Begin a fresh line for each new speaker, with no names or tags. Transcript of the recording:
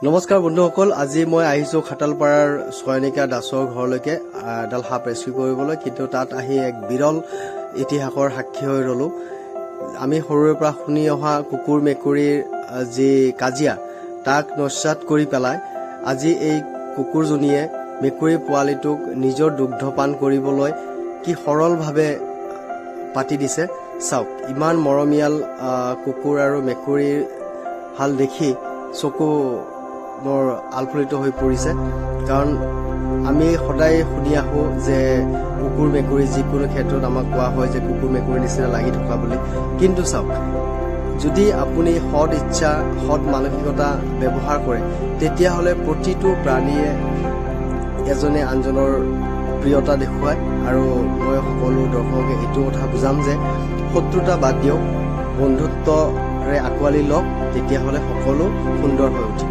নমস্কাৰ বন্ধুসকল, আজি মই আহিছোঁ খাটালপাৰাৰ ছয়নিকা দাসৰ ঘৰলৈকে এডাল সাপ ৰেস্কিউ কৰিবলৈ। কিন্তু তাত আহি এক বিৰল ইতিহাসৰ সাক্ষী হৈ ৰ'লোঁ। আমি সৰুৰে পৰা শুনি অহা কুকুৰ মেকুৰীৰ যি কাজিয়া তাক নস্যাৎ কৰি পেলাই আজি এই কুকুৰজনীয়ে মেকুৰী পোৱালিটোক নিজৰ দুগ্ধপান কৰিবলৈ কি সৰলভাৱে পাতি দিছে চাওক। ইমান মৰমীয়াল কুকুৰ আৰু মেকুৰীৰ হাল দেখি চকু মোৰ আলফুলিত হৈ পৰিছে। কাৰণ আমি সদায় শুনি আহোঁ যে কুকুৰ মেকুৰী যিকোনো ক্ষেত্ৰত আমাক কোৱা হয় যে কুকুৰ মেকুৰীৰ নিচিনা লাগি থকা বুলি। কিন্তু চাওক, যদি আপুনি সৎ ইচ্ছা সৎ মানসিকতা ব্যৱহাৰ কৰে তেতিয়াহ'লে প্ৰতিটো প্ৰাণীয়ে এজনে আনজনৰ প্ৰিয়তা দেখুৱায়। আৰু মই সকলো দৰ্শকে এইটো কথা বুজাম যে শত্ৰুতা বাদ দিয়ক, বন্ধুত্বৰে আঁকোৱালি লওক, তেতিয়াহ'লে সকলো সুন্দৰ হৈ উঠিব।